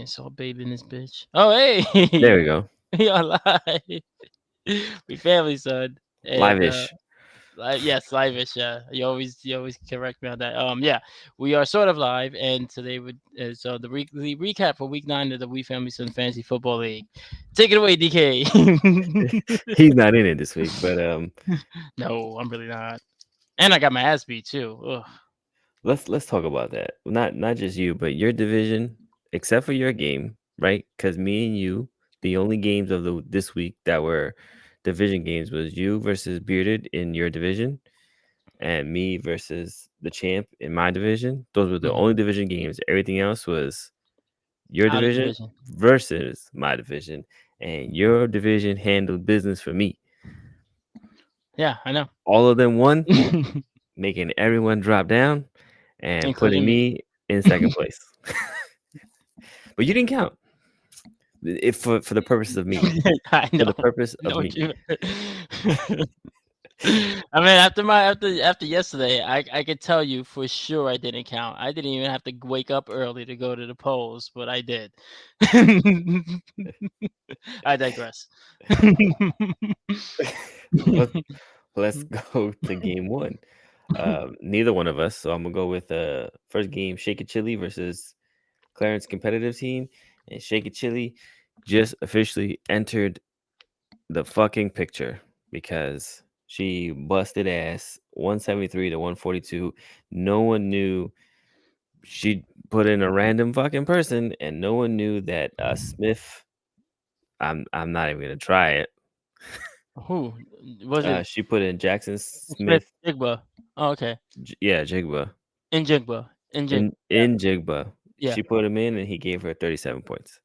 It's all baby in this bitch. Oh There hey, we go. we are live. We family, son. And Live-ish. yes, live-ish. Yeah, you always correct me on that. Yeah, we are sort of live, and today would so the weekly recap for week 9 of the We Family Son Fantasy Football League. Take it away, DK. He's not in it this week, but No, I'm really not. And I got my ass beat too. Ugh. let's talk about that. Not just you, but your division, except for your game, right? Because me and you, the only games of the this week that were division games was you versus Bearded in your division, and me versus the champ in my division. Those were the Mhm. only division games. Everything else was your Out of division division. versus my division, and your division handled business for me. Yeah, I know. All of them won, making everyone drop down and putting Including me. me in second place. But you didn't count if for the purposes of me. I For know. the purpose I of know what me. you I mean, after yesterday, I could tell you for sure I didn't count. I didn't even have to wake up early to go to the polls, but I did. I digress. let's let's go to game one. Neither one of us. So I'm gonna go with first game Shake It Chili versus Clarence competitive team, and Shake It Chili just officially entered the fucking picture because she busted ass 173 to 142. No one knew she put in a random fucking person, and no one knew that Smith. I'm not even gonna try it. Who was it? She put in Jackson Smith Smith. Jigba. Oh, okay. Yeah, Jigba. In Jigba. In Jigba. Yeah. She put him in, and he gave her 37 points.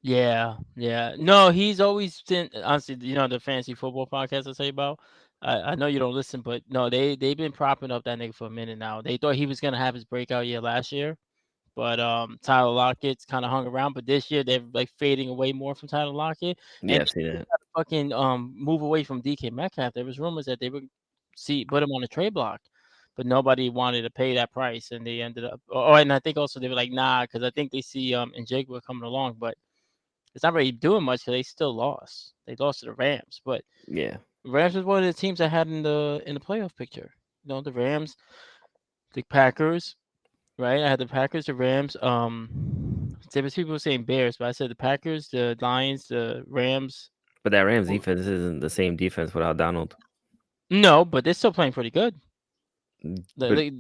Yeah, yeah. No, he's always been honestly, the fantasy football podcast I tell you about. I know you don't listen, but no, they've been propping up that nigga for a minute now. They thought he was gonna have his breakout year last year, but Tyler Lockett's kind of hung around. But this year they're like fading away more from Tyler Lockett, Yeah, and I've seen that. fucking move away from DK Metcalf. There was rumors that they would put him on a trade block, but nobody wanted to pay that price, and they ended up. Oh, and I think also they were like, nah, because I think they see Njigba coming along, but it's not really doing much because they still lost. They lost to the Rams, but Yeah. Rams was one of the teams I had in the playoff picture. The Rams, the Packers, right? I had the Packers, the Rams. There was people saying Bears, but I said the Packers, the Lions, the Rams. But that Rams defense isn't the same defense without Donald. No, but they're still playing pretty good. The- But they-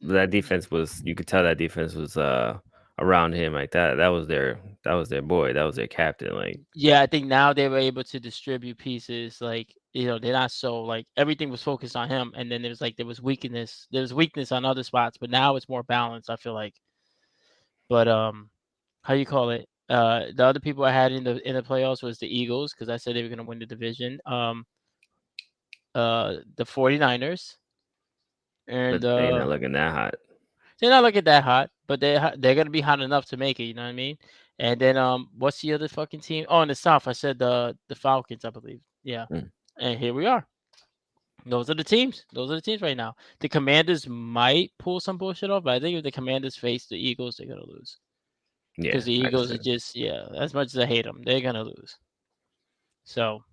that defense was, you could tell that defense was around him like that. That was their boy. That was their captain. Like, yeah, I think now they were able to distribute pieces. Like they're not so like everything was focused on him, and then there was weakness. There was weakness on other spots, but now it's more balanced. I feel like. But how you call it? The other people I had in the playoffs was the Eagles because I said they were gonna win the division. The 49ers and but they ain't not looking that hot. they're not looking that hot, but they're gonna be hot enough to make it. You know what I mean? And then what's the other fucking team? Oh, in the South, I said the Falcons, I believe. Yeah, Mm, and here we are. Those are the teams. Those are the teams right now. The Commanders might pull some bullshit off, but I think if the Commanders face the Eagles, they're gonna lose because yeah, the I can Eagles see are that. just As much as I hate them, they're gonna lose. So,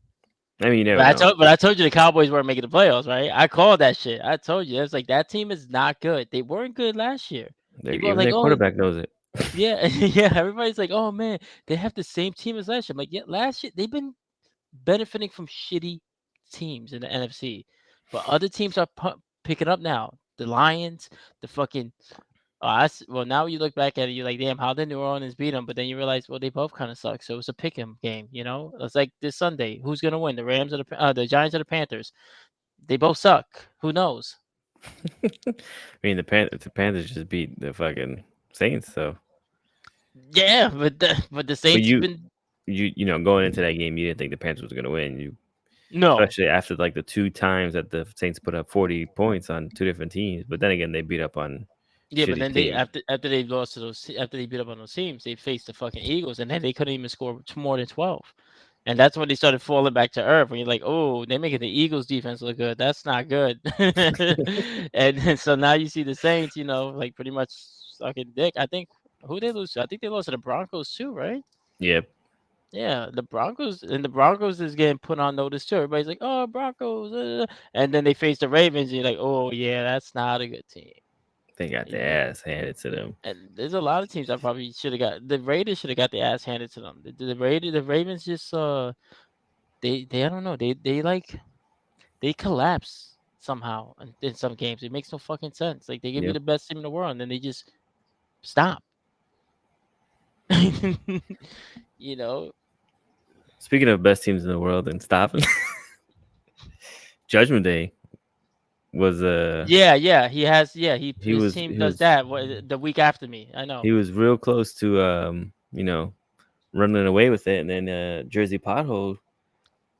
I mean, you never but I know. told but I told you the Cowboys weren't making the playoffs, right? I called that shit. I told you it's like that team is not good. They weren't good last year. People are Even like, their oh quarterback knows it. yeah, yeah. Everybody's like, oh man, they have the same team as last year. I'm like, yeah, last year they've been benefiting from shitty teams in the NFC, but other teams are picking up now. The Lions, the fucking. Well, now you look back at it, you're like, damn, how did New Orleans beat them? But then you realize, well, they both kind of suck. So it's a pick 'em game, you know. It's like this Sunday, who's gonna win? The Rams or the Giants or the Panthers? They both suck. Who knows? I mean, the Panthers just beat the fucking Saints. So, Yeah, but the but Saints you been you know going into that game, you didn't think the Panthers was gonna win. You no. especially after like the two times that the Saints put up 40 points on two different teams. But then again, they beat up on Yeah, but shitty then they teams. after they lost to after they beat up on those teams, they faced the fucking Eagles, and then they couldn't even score more than 12. And that's when they started falling back to earth. When you're like, oh, they're making the Eagles defense look good. That's not good. And so now you see the Saints, like pretty much sucking dick. I think Who they lose to? I think they lost to the Broncos too, right? Yep. Yeah, the Broncos is getting put on notice too. Everybody's like, "Oh, Broncos," and then they face the Ravens. And you're like, "Oh yeah, that's not a good team." They got You their know, ass handed to them. and there's a lot of teams that probably should have got. The Raiders should have got the ass handed to them. The Ravens just they I don't know, they collapse somehow in some games. It makes no fucking sense. Like they give you Yep. the best team in the world, and then they just stop. you know, Speaking of best teams in the world and stopping, Judgment Day was yeah, he has, he his was team he does was that the week after me. I know. he was real close to running away with it, and then Jersey Pothole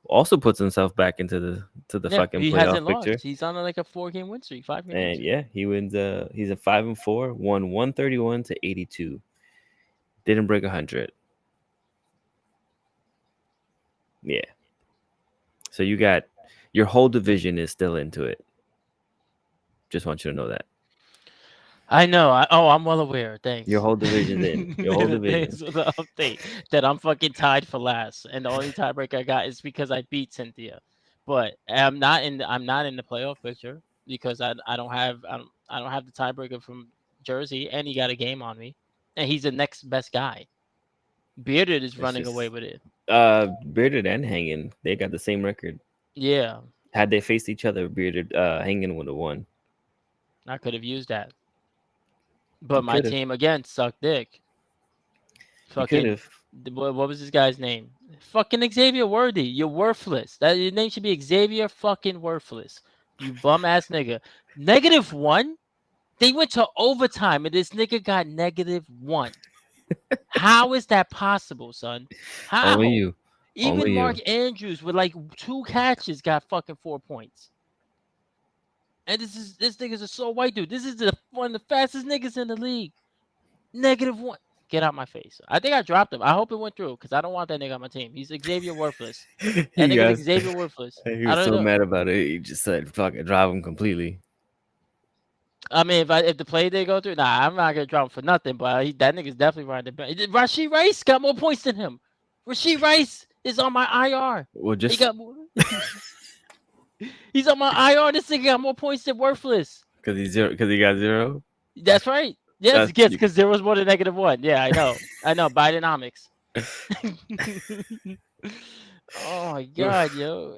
also puts himself back into the Yeah, fucking he playoff hasn't picture. lost. He's on like a 4 game win streak, 5 game win And streak. yeah, he wins. He's a 5-4, won 131 to 82. Didn't break 100. Yeah. So you got your whole division is still into it. Just want you to know that I know. I'm well aware. your Thanks. whole division's in. Your whole division. Thanks for the update that I'm fucking tied for last, and the only tiebreaker I got is because I beat Cynthia. But I'm not in the playoff picture because I don't have the tiebreaker from Jersey, and he got a game on me, and he's the next best guy. Bearded is It's running away just with it. Bearded and Hanging. They got the same record. Yeah, Had they faced each other, Bearded Hanging would have won. I could have used that, You but my could have. team again sucked dick. You could Fucking have. what was this guy's name? Fucking Xavier Worthy. You're worthless. That your name should be Xavier fucking worthless. You bum ass nigga. -1. They went to overtime and this nigga got -1. How is that possible, son? Only How? you. Even Only Mark you. Andrews with like 2 catches got fucking 4 points. And this nigga's a so white dude. This is one of the fastest niggas in the league. -1. Get out my face. I think I dropped him. I hope it went through because I don't want that nigga on my team. He's Xavier worthless. That He got. nigga's Xavier worthless. He I was don't so know. mad about it. He just said, "Fuck it, drive him completely." I mean, if the play did go through, nah, I'm not gonna drop him for nothing. But that nigga's definitely running the back. Rasheed Rice got more points than him. Rasheed Rice is on my IR. Well, He just got more. He's on my IR. This nigga got more points than worthless. because he got zero. That's right. Yes, That's because there was more than -1. Yeah, I know. I know. Bidenomics. Oh my god, yo.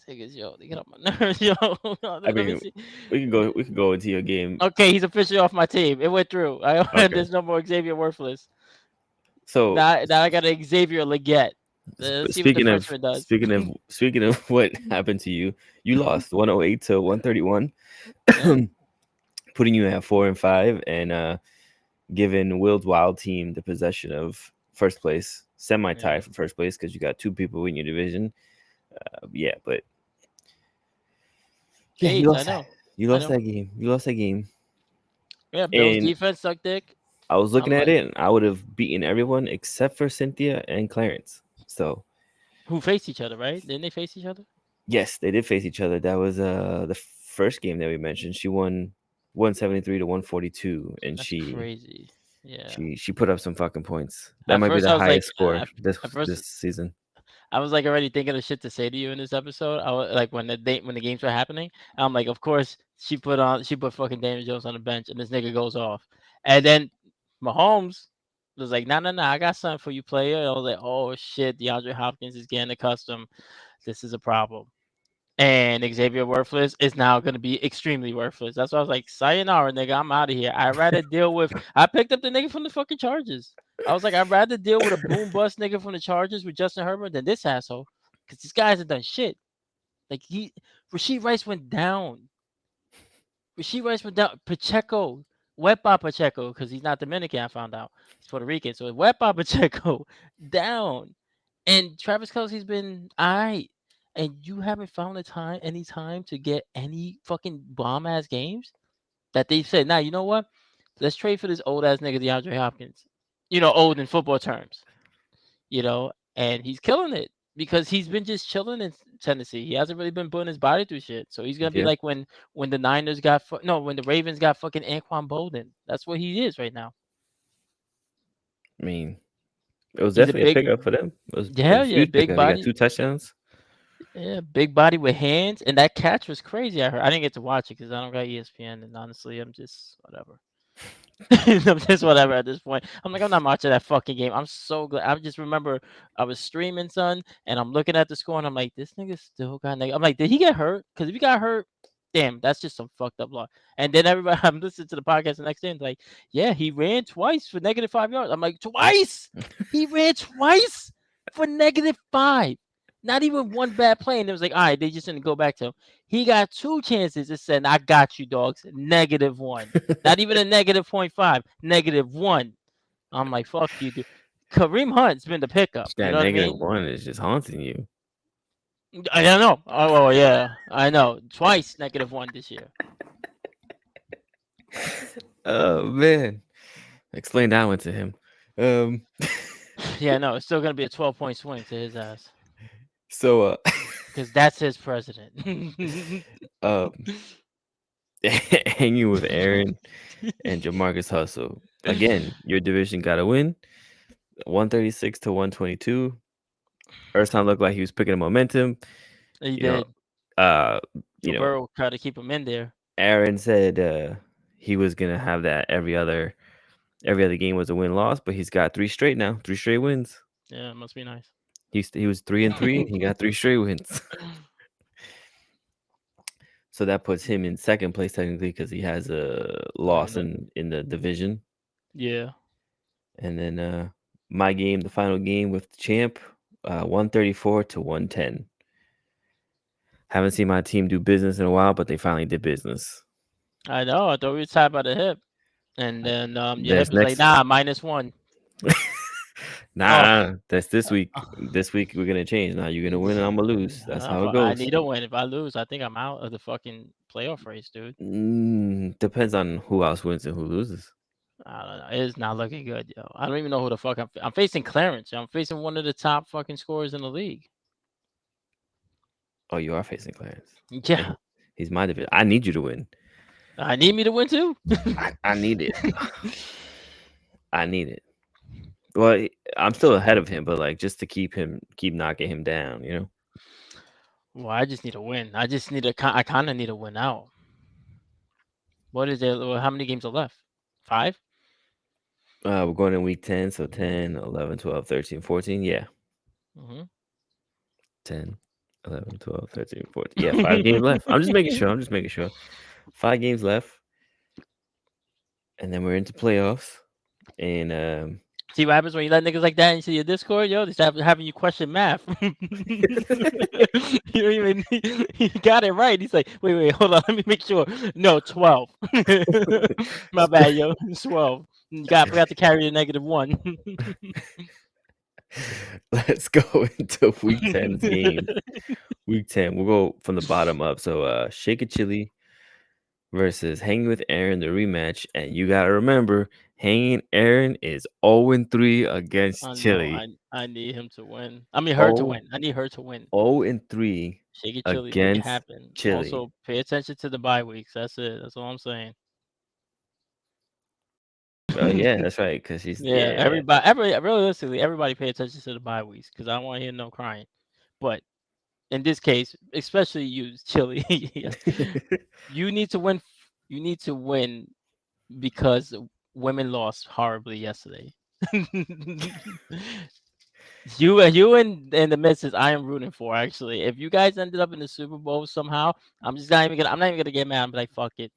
Niggas, yo, they get on my nerves, yo. I Let me mean, see. we could go into your game. Okay, he's officially off my team. It went through. Okay. There's no more Xavier Worthless. So Now I got an Xavier Leggett. Let's see what the Frenchman does. speaking of what happened to you, you lost 108 to 131, Yeah, putting you at 4-5 and giving Will's Wild team the possession of first place, semi tie yeah. for first place because you got two people in your division. Yeah, but yeah, Ace, I know. you I lost know. that game. You lost that game, Yeah, Bill's and defense sucked dick. I was looking I'm at like, it, and I would have beaten everyone except for Cynthia and Clarence. So who faced each other, right? Didn't they face each other? yes, they did face each other. That was the first game that we mentioned. She won 173 to 142, and That's crazy. Yeah. she put up some fucking points. That At might be first, the I was like, highest score at first, this season. I was like already thinking of shit to say to you in this episode. I was like when the games were happening. I'm like, of course she put fucking Daniel Jones on the bench, and this nigga goes off, and then Mahomes was like, no, no, no, I got something for you, player. And I was like, oh shit, DeAndre Hopkins is getting accustomed. This is a problem. And Xavier Worthless is now going to be extremely worthless. That's why I was like, sayonara, nigga, I'm out of here. I'd rather deal with. I picked up the nigga from the fucking Chargers. I was like, I'd rather deal with a boom bust nigga from the Chargers with Justin Herbert than this asshole. Because this guy hasn't done shit. Like, Rasheed Rice went down. Rasheed Rice went down. Pacheco, wet by Pacheco, because he's not Dominican, I found out. He's Puerto Rican. So wet by Pacheco, down. And Travis Kelce's been all right. And you haven't found any time to get any fucking bomb ass games that they said, nah, you know what? Let's trade for this old ass nigga DeAndre Hopkins. Old in football terms, and he's killing it because he's been just chilling in Tennessee. He hasn't really been putting his body through shit. So he's gonna be Yeah, like when the Niners got no, when the Ravens got fucking Anquan Bolden. That's what he is right now. I mean, it was He's a definitely a big, pickup for them. It yeah, was a yeah, huge big pickup. He got body. 2 touchdowns. Yeah, big body with hands, and that catch was crazy. I heard. I didn't get to watch it because I don't got ESPN, and honestly, I'm just whatever. I'm just whatever at this point. I'm like, I'm not watching that fucking game. I'm so glad. I just remember I was streaming, son, and I'm looking at the score, and I'm like, this nigga still got negative. I'm like, did he get hurt? Because if he got hurt, damn, that's just some fucked up luck. And then everybody, I'm listening to the podcast the next day, and like, yeah, he ran twice for -5 yards. I'm like, twice? He ran twice for -5. Not even one bad play. And it was like, all right, they just didn't go back to him. He got two chances. It said, I got you, dogs. -1. Not even a -0.5, -1. I'm like, fuck you, dude. Kareem Hunt's been the pickup. You That know what I negative mean? 1 is just haunting you. I don't know. Oh yeah, I know. Twice -1 this year. Oh, man. Explain that one to him. Um, Yeah, no, it's still gonna be a 12-point swing to his ass so, because that's his president. um, hanging with Aaron and Jamarcus Hustle. Again, your division got a win, 136 to 122. Ersan looked like he was picking up momentum. He You know, did. uh, Joe you know, Burrow tried to keep him in there. Aaron said he was gonna have that every other game was a win loss, but he's got 3 straight now, 3 straight wins. Yeah, it must be nice. He was 3-3, and he got 3 straight wins. So that puts him in second place technically because he has a Right. loss in the division. Yeah. And then my game, the final game with the champ, 134 to 110. Haven't seen my team do business in a while, but they finally did business. I know. I thought we were tied by the hip, and then your hip There's was like, next. nah, -1. Oh, Nah, that's this week. This week we're gonna change. Now you're gonna win and I'm gonna lose. That's how it I goes. need a win. If I lose, I think I'm out of the fucking playoff race, dude. Depends on who else wins and who loses. I don't know. It's not looking good, yo. I don't even know who the fuck I'm facing Clarence. Yo. I'm facing one of the top fucking scorers in the league. Oh, you are facing Clarence. And Yeah. he's my division. I need you to win. I need me to win too. I need it. I need it. Well, I'm still ahead of him, but like just to keep knocking him down, you know. Well, I just need a win. I just need a. I kind of need a win out. What is it? Well, how many games are left? 5. We're going in week 10, so 10, 11, 12, 13, 14. Yeah. Mm-hmm. 10, 11, 12, 13, 14. Yeah, 5 games left. I'm just making sure. I'm just making sure. 5 games left, and then we're into playoffs. And See what happens when you let niggas like that into your Discord, yo? They start having you question math. You don't even. He got it right. He's like, wait, hold on, let me make sure. No, 12. My bad, yo. It's 12. You forgot to carry the -1. let's go into week 10's games. Week 10, we'll go from the bottom up. So Shake It Chili versus Hanging with Aaron, the rematch. And you gotta remember, Hanging Aaron is 0-3 against I know. Chili. I need him to win. I mean, her to Oh, win. I need her to win. 0-3 Shake it, chili, make it against happen. Chili. Also, pay attention to the bye weeks. That's it. That's all I'm saying. Yeah, that's right. Cause she's Yeah, yeah. realistically, everybody pay attention to the bye weeks because I don't want to hear no crying. But in this case, especially you, Chili, you need to win. You need to win because women lost horribly yesterday. You and the missus, I am rooting for actually. If you guys ended up in the Super Bowl somehow, I'm not even gonna get mad. I'm like, fuck it,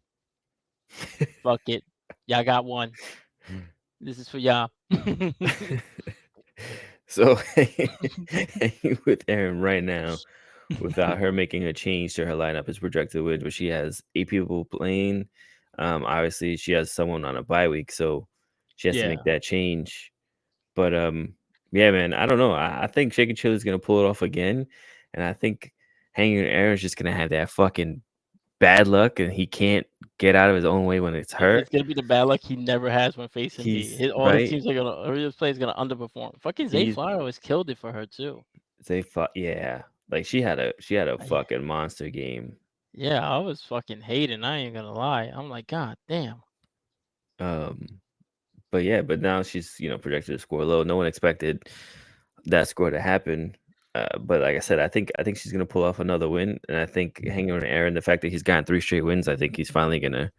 fuck it. Y'all got one. This is for y'all. So hanging with Aaron right now, without her making a change to her lineup, is projected to win, but she has 8 people playing. Obviously, she has someone on a bye week, so she has to make Yeah, that change. But yeah, man, I don't know. I think Shake and Chili is gonna pull it off again, and I think Hanging with Aaron's just gonna have that fucking bad luck, and he can't get out of his own way when it's it's hurt. gonna be the bad luck he never has when facing me. He's All his right. teams are gonna, or his players gonna underperform. Fucking Zay He's Flowers killed it for her too. They fought, yeah. Like she had a I, fucking monster game. yeah, I was fucking hating. I ain't gonna lie. I'm like, God damn. Um, But yeah, but now she's projected to score low. No one expected that score to happen. But like I said, I think she's gonna pull off another win, and I think hanging on Aaron, the fact that he's gotten 3 straight wins, I think he's finally gonna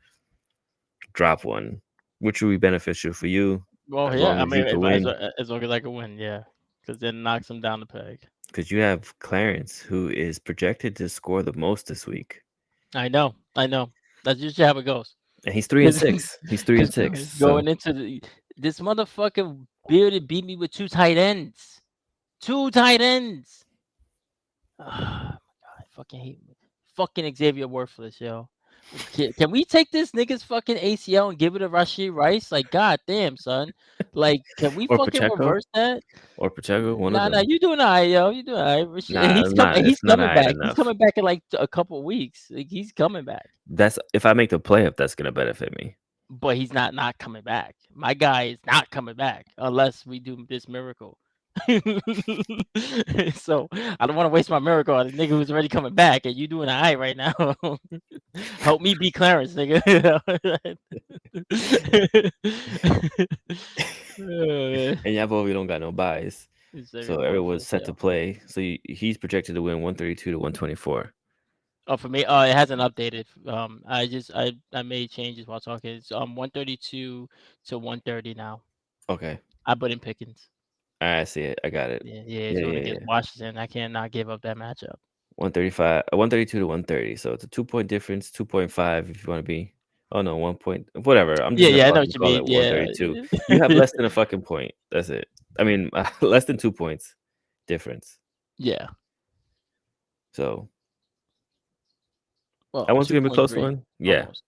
drop one, which will be beneficial for you Well, as yeah. long I as you mean, can if, win, as long as I can win, yeah. Because then knocks him down the peg. because you have Clarence, who is projected to score the most this week, I know. I know. That's usually how it goes. and he's 3-6. He's three Because and six. So going into this motherfucker bearded beat me with two tight ends. Two tight ends. Ah, I fucking hate fucking Xavier worthless, yo. Can we take this nigga's fucking ACL and give it to Rashid Rice? Like, god damn, son. Like, can we or fucking Pacheco, reverse that? one of Nah, them. you doing alright, yo. You doing alright. Nah, it's not. He's It's not coming alright back. He's enough. coming back in like a couple weeks. Like, he's coming back. That's if I make the playoff, that's gonna benefit me. But he's not coming back. My guy is not coming back unless we do this miracle. So I don't want to waste my miracle on a nigga who's already coming back, and you doing alright right now. Help me beat Clarence, nigga. Oh, And Yabo, we don't got no bias, it's so very everyone's worthless, set to yeah. play. So he's projected to win 132 to 124. Oh, for me, it hasn't updated. I made changes while talking. It's 132 to 130 now. Okay, I put in Pickens. I see it. I got it. Yeah, yeah, it's Yeah, going yeah, against yeah. Washington. I cannot give up that matchup. 135, 132 to 130. So it's a 2 point difference, 2.5 if you want to be. Oh no, 1 point, whatever. I'm just Yeah, gonna yeah, I know fucking what you call mean. it Yeah. 132. You have less than a fucking point. That's it. I mean, less than 2 points difference. Yeah. So that Well, one's gonna be a close 2.3 one. Yeah, almost.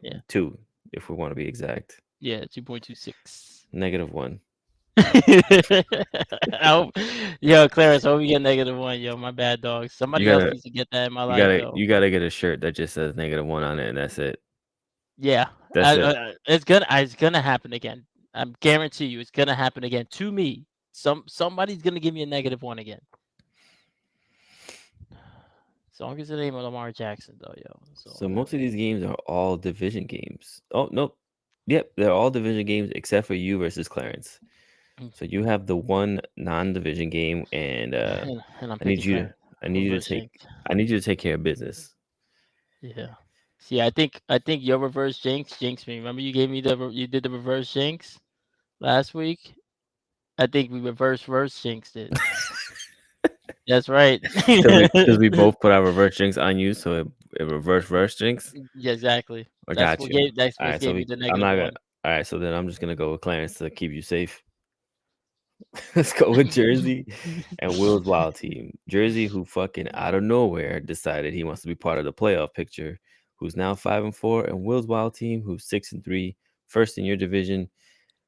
Yeah. 2.2 if we want to be exact. Yeah, 2.26. -1. Yo, Clarence, I hope you get -1. Yo, my bad, dog. You Somebody else gotta needs to get that in my you life, gotta yo. you gotta get a shirt that just says -1 on it, and that's it. Yeah, That's it. it's gonna happen again. I guarantee you, it's gonna happen again to me. Somebody's gonna give me a -1 again. As long as the name of Lamar Jackson, though, yo, it's all So good. most of these games are all division games. Oh nope. Yep, they're all division games except for you versus Clarence. So you have the one non-division game, and And I'm I need picking you to Clarence. I need you to Reverse take jinx. I need you to take care of business. Yeah. See, I think your reverse jinx me. Remember you gave me you did the reverse jinx last week. I think we reverse jinxed it. That's right. Because we both put our reverse jinx on you, so it reverse jinx. Yeah, exactly. I got you. That's All what right, so gave you we the I'm negative not gonna. one. All right, so then I'm just gonna go with Clarence to keep you safe. Let's go with Jersey and Will's wild team. Jersey, who fucking out of nowhere decided he wants to be part of the playoff picture, who's now 5-4, and Will's wild team, who's 6-3, first in your division.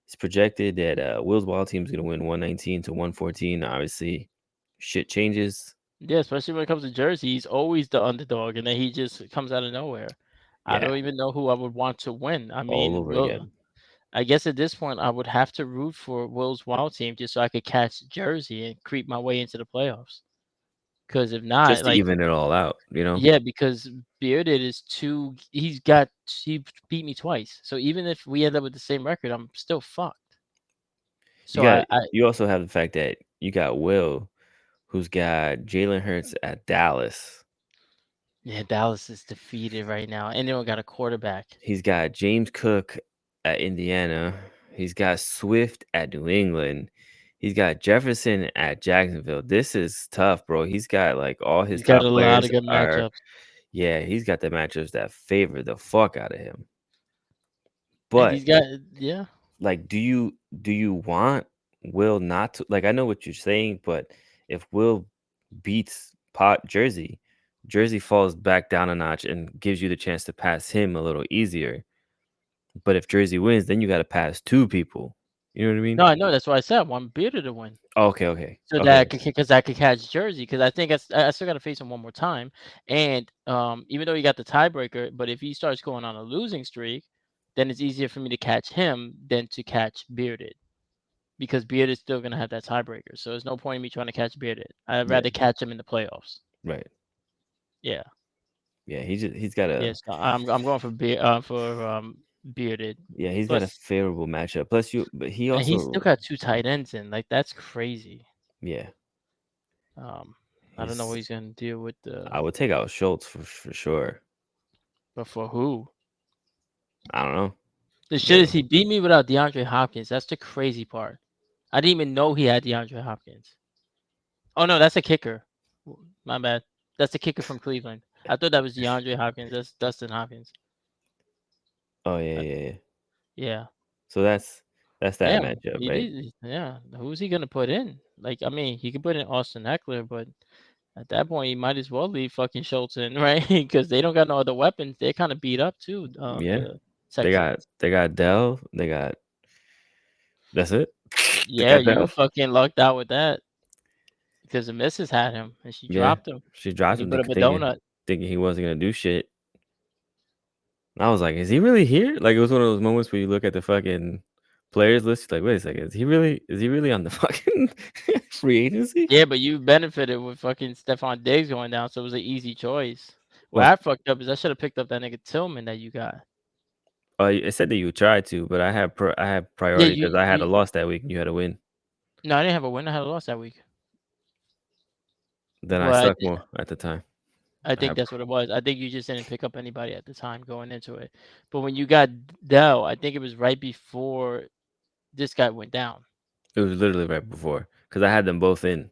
It's projected that Will's wild team is gonna win 119 to 114. Obviously, shit changes. Yeah, especially when it comes to Jersey, he's always the underdog, and then he just comes out of nowhere. I Yeah, don't even know who I would want to win. I all mean, over again. I guess at this point, I would have to root for Will's wild team just so I could catch Jersey and creep my way into the playoffs. Because if not, Just to like, even it all out, you know? yeah, because Bearded is too. He beat me twice. So even if we end up with the same record, I'm still fucked. You So got I you also have the fact that you got Will, who's got Jalen Hurts at Dallas. yeah, Dallas is defeated right now, and they don't got a quarterback. He's got James Cook at Indiana. He's got Swift at New England. He's got Jefferson at Jacksonville. This is tough, bro. He's got like all his He's got top a lot players of good are, matchups, yeah, he's got the matchups that favor the fuck out of him. and But he's got yeah. like, do you want Will not to, like, I know what you're saying, but if Will beats Pot Jersey, Jersey falls back down a notch and gives you the chance to pass him a little easier. But if Jersey wins, then you got to pass two people. You know what I mean? No, I know that's why I said I want Bearded to win. Oh, okay, okay, So that okay. I could catch Jersey because I think I still got to face him one more time, and even though he got the tiebreaker, but if he starts going on a losing streak, then it's easier for me to catch him than to catch Bearded because Bearded's still gonna have that tiebreaker. So there's no point in me trying to catch Bearded. I'd Yeah, rather catch him in the playoffs. right. Yeah, Yeah, he's got a yes. I'm going for bearded. Yeah, he's got a Plus, favorable matchup. Plus, but he and he's still also, got two tight ends in. Like that's crazy. yeah, Um, I don't know what he's. he's gonna deal with the. I would take out Schultz for sure. But for who? I don't know. The shit Yeah. is he beat me without DeAndre Hopkins. That's the crazy part. I didn't even know he had DeAndre Hopkins. Oh no, that's a kicker. My bad. That's the kicker from Cleveland. I thought that was DeAndre Hopkins. That's Dustin Hopkins. Oh yeah, Uh, yeah, yeah. yeah. So that's that Damn. matchup, He right? did. Yeah. Who's he gonna put in? Like, I mean, he could put in Austin Eckler, but at that point, he might as well leave fucking Schultz in, right? Because they don't got no other weapons. They're kind of beat up too. Yeah. The They got Texans. they got Dell. They got that's it. They Yeah, got you Dell. fucking lucked out with that because the missus had him and she Yeah. dropped him She and dropped he him put up a thinking donut. thinking he wasn't gonna do shit. And I was like, is he really here? Like it was one of those moments where you look at the fucking players list, you're like, wait a second, is he really on the fucking free agency? Yeah, but you benefited with fucking Stephon Diggs going down, so it was an easy choice. Where Was I fucked up is I should have picked up that nigga Tillman that you got. it said that you tried to, but I had Yeah, priority because I had a loss that week and you had a win. no, I didn't have a win. I had a loss that week. Then I But sucked more at the time. I I think have that's what it was. I think you just didn't pick up anybody at the time going into it. But when you got Dell, I think it was right before this guy went down. it was literally right before because I had them both in.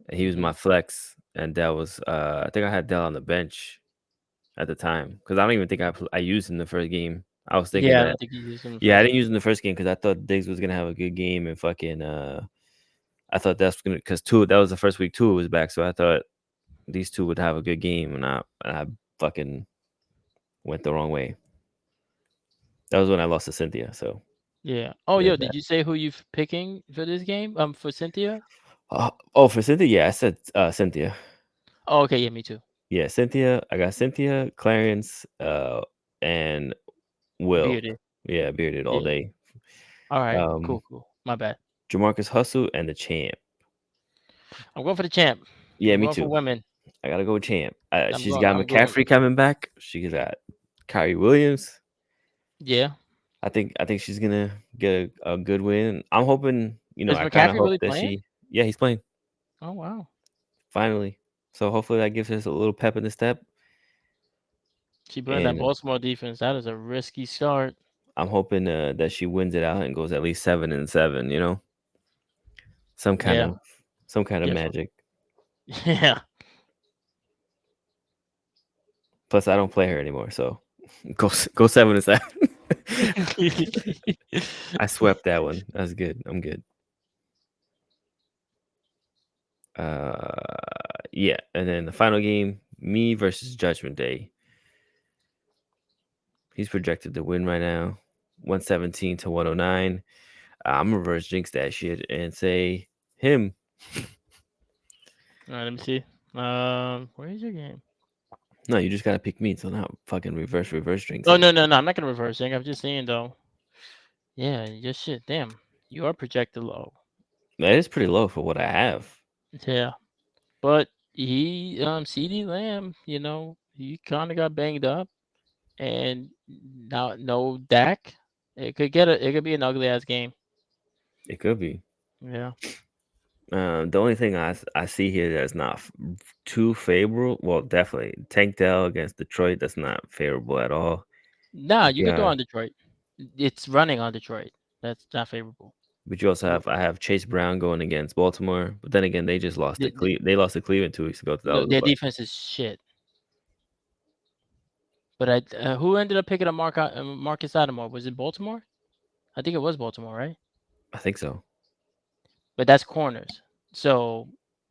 And he was Hmm. my flex, and Dell was I think I had Dell on the bench at the time because I don't even think I used him the first game. I was thinking Yeah, I that don't think you used him the yeah, I first didn't game. use him the first game because I thought Diggs was gonna have a good game and fucking I thought that's gonna because two that was the first week Tua was back, so I thought these two would have a good game, and I fucking went the wrong way. That was when I lost to Cynthia, so Yeah. Oh, there's yo, that. did you say who you picking for this game? For Cynthia? Oh, for Cynthia, yeah, I said Cynthia. Oh, okay. Yeah, me too. Yeah, Cynthia. I got Cynthia, Clarence, and Will. Bearded. Yeah, bearded all Yeah. day. All right. Um, Cool. Cool. My bad. Jamarcus Hustle and the champ. I'm going for the champ. Yeah, I'm me going for too. women. I gotta go with champ. She's got I'm going. McCaffrey coming back. She's got Kyrie Williams. Yeah. I think she's gonna get a good win. I'm hoping, Is I kind of McCaffrey hope really that playing? yeah, he's playing Oh wow. finally. So hopefully that gives us a little pep in the step. She playing that And Baltimore defense. That is a risky start. I'm hoping that she wins it out and goes at least 7-7. Some kind Yeah. of some kind of Yes. magic. Yeah. Plus, I don't play her anymore, so go 7-7. I swept that one. That's good. I'm good. Yeah, and then the final game, me versus Judgment Day. He's projected to win right now, 117 to 109. I'm reverse jinx that shit and say him. All right. Let me see. Where is your game? No, you just gotta pick me, so not fucking reverse Oh jinxing. no no no! I'm not gonna reverse thing. I'm just saying though. Yeah. Your shit. Damn. You are projected low. That is pretty low for what I have. Yeah. But he CD Lamb. He kind of got banged up, and now no Dak. It could be an ugly ass game. It could be. Yeah. The only thing I see here that's not too favorable, well, definitely Tank Dell against Detroit. That's not favorable at all. Nah, You you could throw got, on Detroit. It's running on Detroit. That's not favorable. but you also W- I have Chase Brown going against Baltimore, but then again, they just lost to the- the- They lost to Cleveland 2 weeks ago. So that no, was a their butt. defense is shit. But who ended up picking up Marcus Lattimore? Was it Baltimore? I think it was Baltimore, right? I think so. But that's corners. So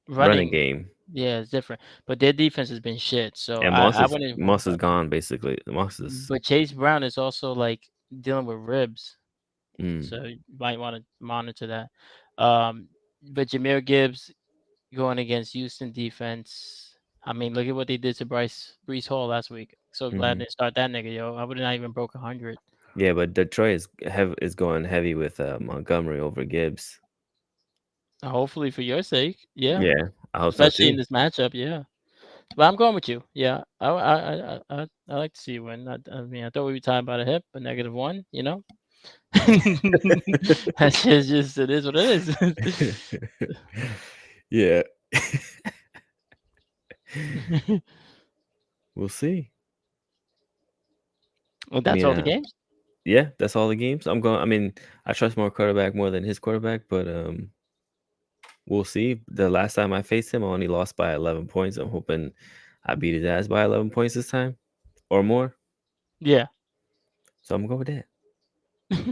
Running running, game yeah, it's different. But their defense has been shit. So and I wouldn't even worry Moss is about that. gone basically. Moss is But Chase Brown is also like dealing with ribs. mm, So you might want to monitor that. But Jameer Gibbs going against Houston defense. I mean, look at what they did to Brees Hall last week. So glad mhm. they start that nigga, yo. I would have not even broke 100. Yeah, but Detroit is going heavy with Montgomery over Gibbs. Hopefully for your sake, yeah. Yeah, I hope so Especially too. in this matchup, yeah. But I'm going with you. Yeah, I like to see you win. I mean, I thought we were tied by the hip, but -1. You know, that shit's just it is what it is. Yeah. We'll see. Well, I that's mean, all the games. yeah, that's all the games. I mean, I trust my quarterback more than his quarterback, but we'll see. The last time I faced him, I only lost by 11 points. I'm hoping I beat his ass by 11 points this time or more. Yeah. So I'm going with that.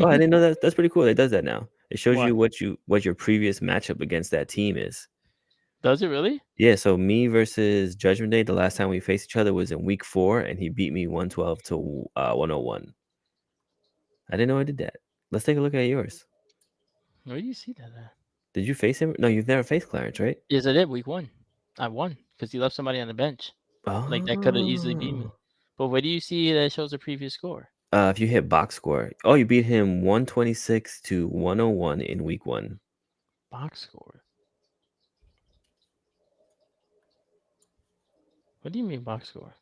Oh, I didn't know that. That's pretty cool. It does that now. It shows What you what your previous matchup against that team is. does it really? Yeah, so me versus Judgment Day, the last time we faced each other was in week 4, and he beat me 112 to 101. I didn't know I did that. Let's take a look at yours. Where do you see that at? Did you face him? No, you've never faced Clarence, right? Yes, I did. Week 1, I won because he left somebody on the bench. Like that could have easily beat Oh. me. But where do you see that shows the previous score? If you hit box score, oh, you beat him 126 to 101 in week 1. Box score. What do you mean box score?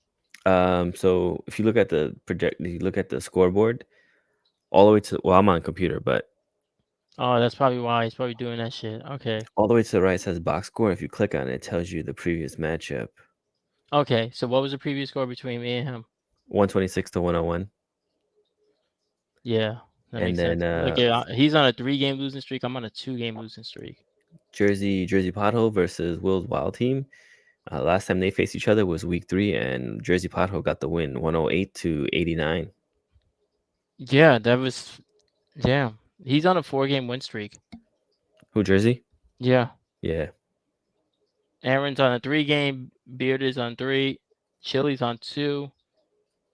So if you look at the project, you look at the scoreboard all the way to, well, I'm on computer, but Oh, that's probably why he's probably doing that shit. Okay. all the way to the right says box score. If you click on it, it tells you the previous matchup, Okay. So what was the previous score between me and him? 126 to 101. Yeah, that And makes then sense. Like, yeah, he's on a 3-game losing streak. I'm on a 2-game losing streak. Jersey Pothole versus Will's Wild Team. Last time they faced each other was week 3, and Jersey Pothole got the win, 108 to 89. Yeah, that was yeah. He's on a 4-game win streak. Who, Jersey? Yeah. Yeah. Aaron's on a 3-game, Beard is on 3, Chili's on 2,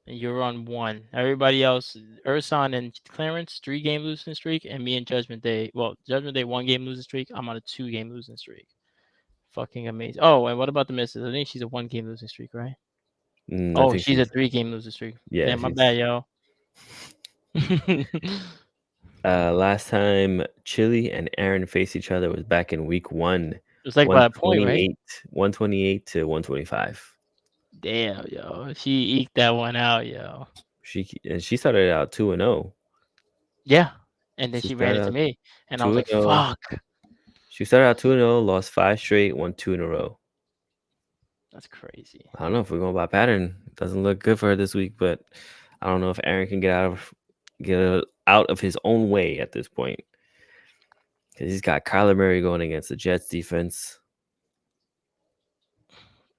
and you're on 1. Everybody else, Urson and Clarence, 3-game losing streak, and me and Judgment Day. Well, Judgment Day 1-game losing streak. I'm on a 2-game losing streak. Fucking amazing. Oh, and what about the missus? I think she's a 1-game losing streak, right? I Oh, think she's a she's, 3-game losing streak. yeah, Damn, my bad, she's. yo. Last time Chili and Aaron faced each other was back in week 1, It's like by a point, right? 128, 128 to 125. Damn, yo. She eked that one out, yo. She started out 2-0. Yeah. And then She she ran started into out me. And I was 2 and like, 0. fuck. She started out 2-0, lost 5 straight, won 2 in a row. That's crazy. I don't know if we're going by pattern. It doesn't look good for her this week, but I don't know if Aaron can get out of his own way at this point because he's got Kyler Murray going against the Jets defense.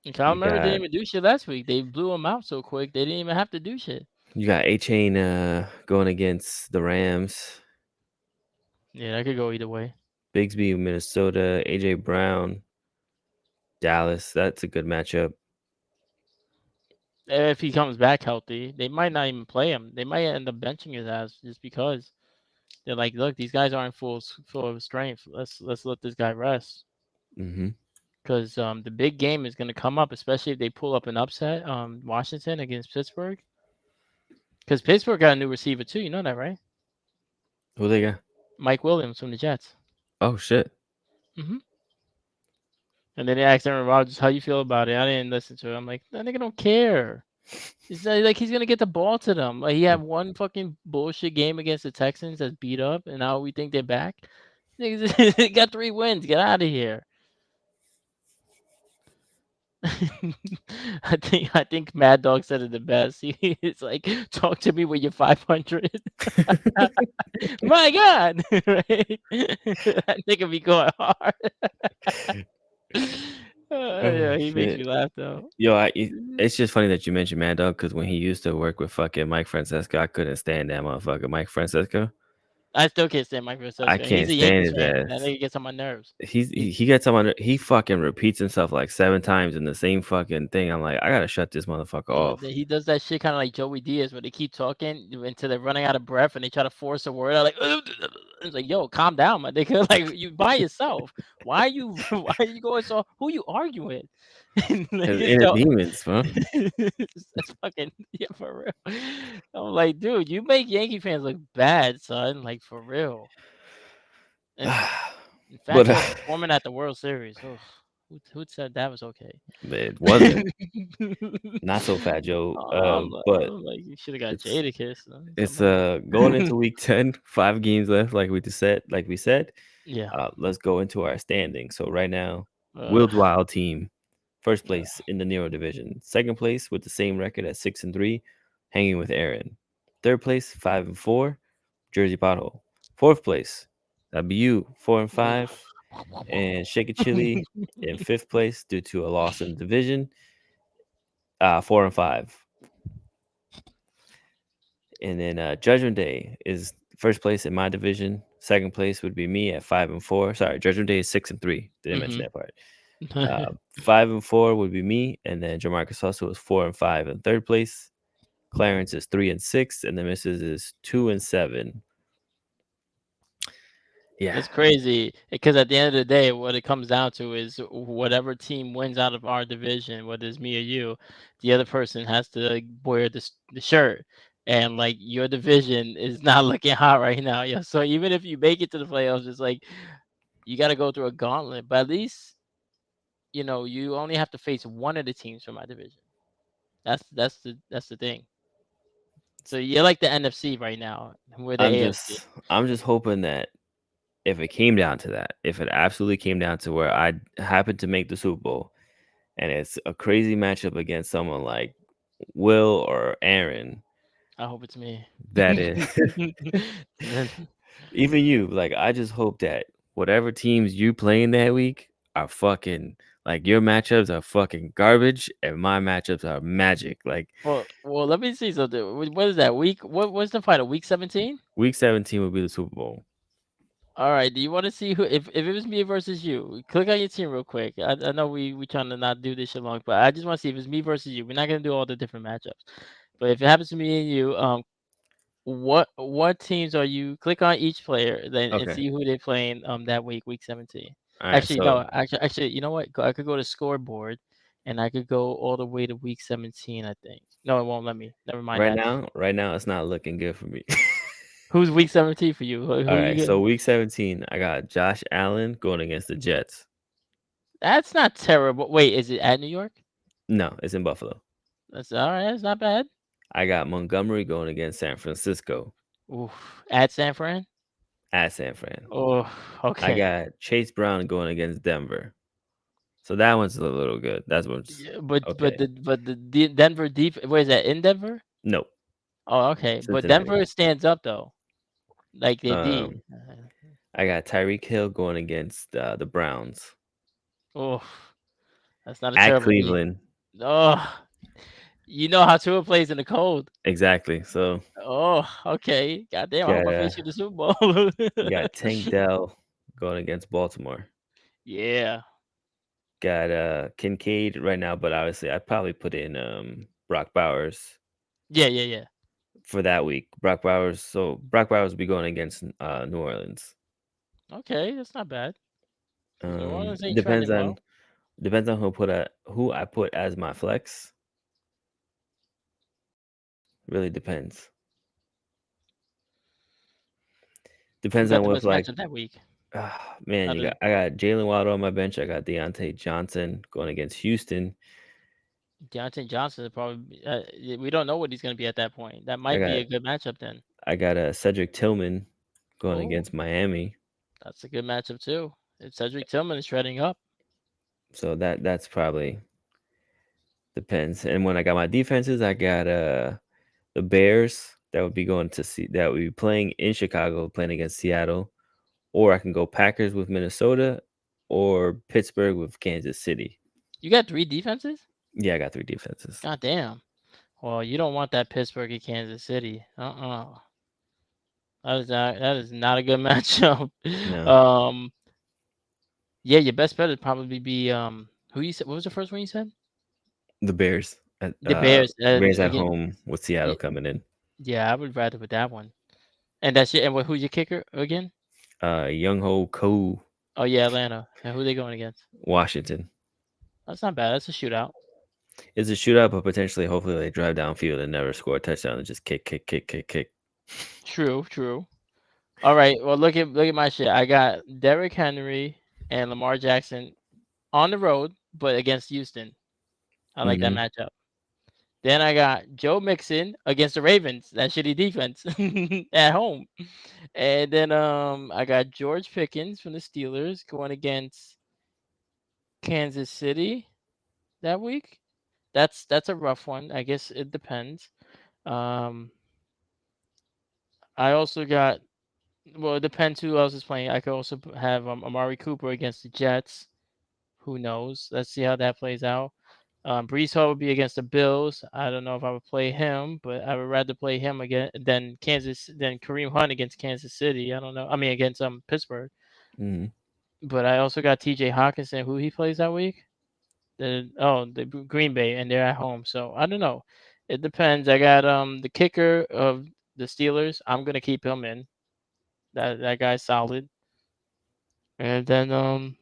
And Kyle You Murray didn't got even do shit last week. They blew him out so quick. They didn't even have to do shit. you got A Chain going against the Rams. Yeah, that could go either way. Bigsby, Minnesota. AJ Brown, Dallas. That's a good matchup. If he comes back healthy, they might not even play him. They might end up benching his ass just because they're like, look, these guys aren't full of strength. Let's let this guy rest. Hmm. Because the big game is going to come up, especially if they pull up an upset, Washington against Pittsburgh. Because Pittsburgh got a new receiver too. You know that, right? Who they got? Mike Williams from the Jets. Oh shit. Hmm. And then they asked Aaron Rodgers, "How you feel about it?" I didn't listen to it. I'm like, that nigga don't care. It's not like he's gonna get the ball to them. Like he had one fucking bullshit game against the Texans that's beat up, and now we think they're back. Niggas got 3 wins. Get out of here. I think Mad Dog said it the best. It's like, talk to me when you're 500. My God, right? That nigga be going hard. Oh Yeah, he makes shit. me laugh though. Yo, it's just funny that you mentioned Mad Dog because when he used to work with fucking Mike Francesco, I couldn't stand that motherfucker, Mike Francesco. I still can't stand Mike I Francesco. He's can't a stand Yankees his fan. That ass. nigga gets on my nerves. He He gets someone. He fucking repeats himself like 7 times in the same fucking thing. I'm like, I gotta shut this motherfucker Yeah, off. he does that shit kind of like Joey Diaz, where they keep talking until they're running out of breath and they try to force a word out. Like, it's like, yo, calm down, my nigga. Like, you by yourself. Why are you? Why are you going so? Who you arguing with? And like, His inner yo, demons, bro. that's fucking yeah, for real. I'm like, dude, you make Yankee fans look bad, son. Like for real. And in But fact, you were performing at the World Series. Ugh. Who said that was okay? It wasn't. Not so Fat Joe. But I'm like, you should have got it's Jadakiss it's somehow. going into week 10, 5 games left, like we said. Yeah. Let's go into our standing. So right now, Uh, Will's Wild team, first yeah. place in the Nero division. Second place with the same record at 6-3, hanging with Aaron. Third place, 5-4, Jersey Pothole. Fourth place, that'd be you, 4-5, and Shake It Chili in fifth place due to a loss in the division, 4-5. And then Judgment Day is first place in my division. Second place would be me at 5-4. Sorry, Judgment Day is 6-3. Didn't mention Mhm. that part. 5-4 would be me, and then Jamarcus Russell is 4-5 in third place. Clarence is 3-6, and the missus is 2-7. Yeah, It's crazy because at the end of the day, what it comes down to is whatever team wins out of our division, whether it's me or you, the other person has to like, wear the shirt. And like your division is not looking hot right now, yeah. So even if you make it to the playoffs, it's like you got to go through a gauntlet. But at least you only have to face one of the teams from my division. That's the thing. So you're like the NFC right now. We're the I'm AFC. just I'm just hoping that if it came down to that, if it absolutely came down to where I happen to make the Super Bowl, and it's a crazy matchup against someone like Will or Aaron, I hope it's me. that is Then even you, like, I just hope that whatever teams you playing that week are fucking like your matchups are fucking garbage and my matchups are magic. Like well, let me see something. What is that week? What's the final? Week 17? week 17 would be the Super Bowl. All right. Do you want to see who? If it was me versus you, click on your team real quick. I know we trying to not do this shit long, but I just want to see if it's me versus you. We're not gonna do all the different matchups, but if it happens to me and you, what teams are you? Click on each player then and Okay. see who they're playing that week, week 17. All right. Actually, no, So actually, you know what? I could go to scoreboard, and I could go all the way to week 17. I think. No, it won't let me. Never mind that. right now it's not looking good for me. Who's week 17 for you? Who All you right. get? So week 17, I got Josh Allen going against the Jets. That's not terrible. Wait, is it at New York? No, it's in Buffalo. That's all right. That's not bad. I got Montgomery going against San Francisco Oof. At San Fran. at San Fran. Oh, I okay. got Chase Brown going against Denver. So that one's a little good. That's one's Yeah, but okay. the Denver deep. Where is that in Denver? Nope. Oh, okay. But Cincinnati. Denver stands up though. Like they deep. Um, I got Tyreek Hill going against the Browns Oh, that's not a at terrible game. Cleveland. Oh, you know how Tua plays in the cold. Exactly. So Oh, okay. Goddamn, I hope got I face you in the Super Bowl. got Tank Dell going against Baltimore. Yeah. Got Kincaid right now, but obviously I'd probably put in Brock Bowers Yeah, yeah, yeah. for that week. Brock Bowers. So Brock Bowers will be going against New Orleans. Okay, that's not bad. New Orleans ain't Depends trending on well. who I put as my flex. Really depends. Who Depends got on the what best like matchup that week? man, Out of I got Jalen Waddle on my bench. I got Deontay Johnson going against Houston. Deontay Johnson is probably. We don't know what he's going to be at that point. That I might be got a good matchup then. Cedric Tillman going Oh, against Miami. that's a good matchup too. If Cedric Tillman is shredding up. So that's probably depends. And when I got my defenses, I got the Bears that would be going to see that would be playing in Chicago, playing against Seattle, or I can go Packers with Minnesota, or Pittsburgh with Kansas City. You got three defenses? Yeah, I got three defenses. God damn. Well, you don't want that Pittsburgh and Kansas City. That is not a good matchup. No, Um, yeah, your best bet would probably be who you said. What was the first one you said? the Bears. The Bears. Bears at Again, home with Seattle coming in. yeah, I would rather with that one. And that's it. And who's your kicker again? Young Ho Ko, Oh yeah, Atlanta. And who they going against? Washington. That's not bad. That's a shootout. It's a shootout, but potentially, hopefully, they drive downfield and never score a touchdown and just kick, kick, kick, kick, kick. True, true. All right. Well, look at my shit. I got Derrick Henry and Lamar Jackson on the road, but against Houston. I like that Mhm. matchup. Then I got Joe Mixon against the Ravens, that shitty defense at home. And then I got George Pickens from the Steelers going against Kansas City that week. That's a rough one. I guess it depends. Um I also got, well, it depends who else is playing. I could also have Amari Cooper against the Jets. Who knows? Let's see how that plays out. Brees Hall would be against the Bills. I don't know if I would play him, but I would rather play him again than Kareem Hunt against Kansas City. I don't know. I mean against Pittsburgh. Mhm. But I also got T.J. Hawkinson, who he plays that week. The Green Bay, and they're at home. So I don't know. It depends. I got the kicker of the Steelers. I'm gonna keep him in. That guy's solid. And then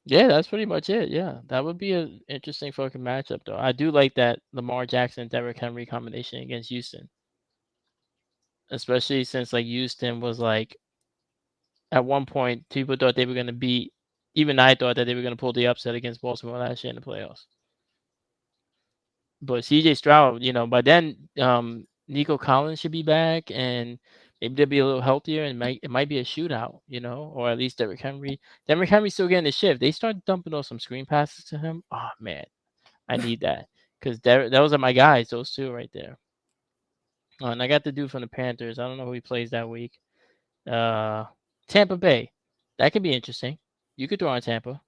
yeah, that's pretty much it. Yeah, that would be an interesting fucking matchup, though. I do like that Lamar Jackson Derrick Henry combination against Houston, especially since like Houston was like at one point people thought they were gonna beat. Even I thought that they were gonna pull the upset against Baltimore last year in the playoffs. But CJ Stroud, by then Nico Collins should be back, and maybe they'll be a little healthier, and it might be a shootout, or at least Derrick Henry. Derrick Henry's still getting the shift. They start dumping off some screen passes to him. Oh man, I need that because those are my guys. Those two right there. And I got the dude from the Panthers. I don't know who he plays that week. Uh, Tampa Bay. That could be interesting. You could throw on Tampa.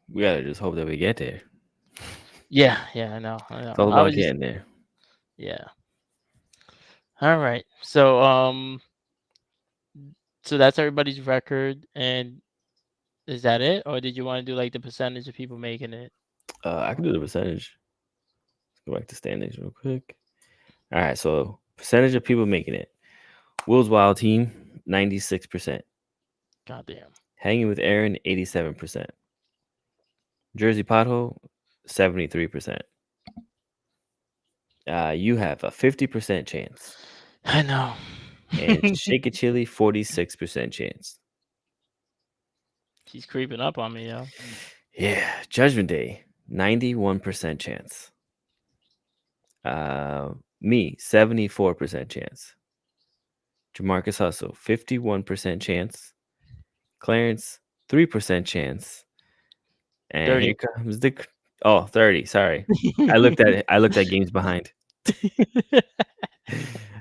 We gotta just hope that we get there. Yeah, yeah, I know, I It's know. all I about was just, getting there. yeah. All right. So that's everybody's record, and is that it, or did you want to do like the percentage of people making it? I can do the percentage. Let's go back to standings real quick. All right, so percentage of people making it. Will's Wild Team, 96%. Goddamn. Hanging with Aaron, 87%. Jersey Pothole, 73%. You have a 50% chance. I know. And Shake It Chili, 46% chance. She's creeping up on me, yo. Yeah, Judgment Day, 91% chance. Me, 74% chance. Jamarcus Hustle, 51% chance. Clarence, 3% chance. And here 30. comes the 30. Sorry. I looked at games behind.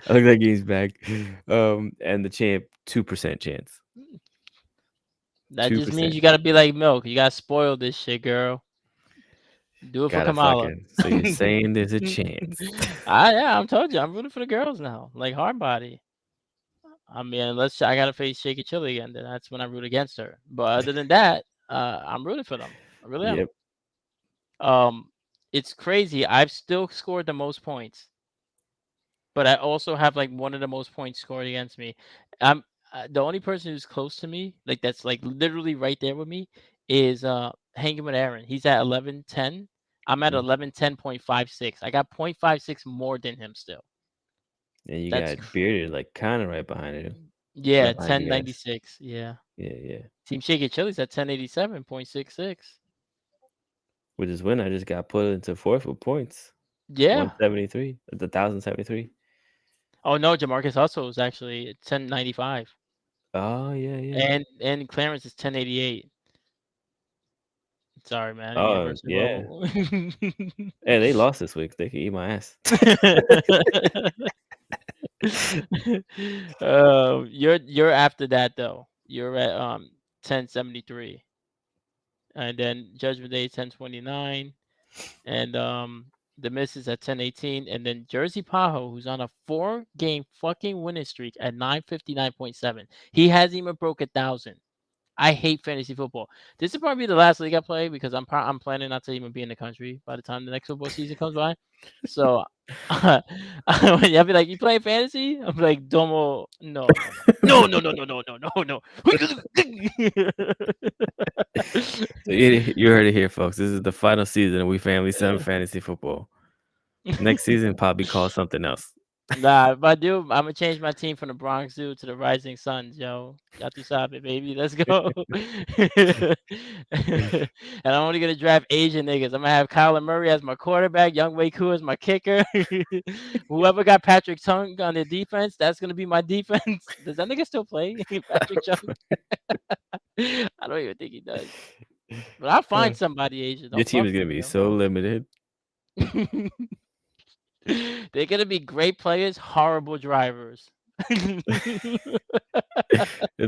I looked at games back. And the champ, 2% chance. That just means 2%. you gotta be like milk. You gotta spoil this shit, girl. Do it for Gotta Kamala. fucking so you're saying there's a chance. Yeah, I'm told you, I'm rooting for the girls now. Like hard body. I mean, unless I gotta face Shaky Chili again, then that's when I root against her. But other than that, I'm rooting for them. I really am. Yep. Um, it's crazy. I've still scored the most points, but I also have like one of the most points scored against me. I'm the only person who's close to me, like that's like literally right there with me, is hanging with Aaron. He's at 1110. I'm at Mm. 1110.56. I got 0.56 more than him still. And you That's got bearded like kind of right behind it. Yeah, Right behind you guys. 1096. Yeah. Yeah, yeah. Team Shaky Chili's at 1087.66. With this win, I just got put into fourth with points. Yeah. 173. The 1073. Oh no, Jamarcus Hustle is actually at 1095. Oh yeah, yeah. And Clarence is 1088. Sorry, man. I didn't mean to Oh burst your yeah. bubble. Hey, they lost this week. They can eat my ass. You're after that though. You're at 1073, and then Judgment Day 1029, and the Miss is at 1018, and then Jersey Paho, who's on a 4-game fucking winning streak at 959.7. He hasn't even broke 1,000. I hate fantasy football. This will probably be the last league I play because I'm planning not to even be in the country by the time the next football season comes by. So I'll be like, "You play fantasy?" I'm like, "Domo, no, no, no, no, no, no, no, no, no, no." So you heard it here, folks. This is the final season of We Family 7 Fantasy Football. Next season probably called something else. Nah, if I do, Imma change my team from the Bronx Zoo to the Rising Suns, yo. Ya tú sabes, baby. Let's go. And I'm only gonna draft Asian niggas. I'm gonna have Kyler Murray as my quarterback, Young Wei Koo as my kicker. Whoever got Patrick Chung on the defense, that's gonna be my defense. Does that nigga still play? Patrick Chung? I don't even think he does. But I'll Uh, find somebody Asian. your Don't team fuck is with gonna me, be yo. so limited. They're gonna be great players, horrible drivers. This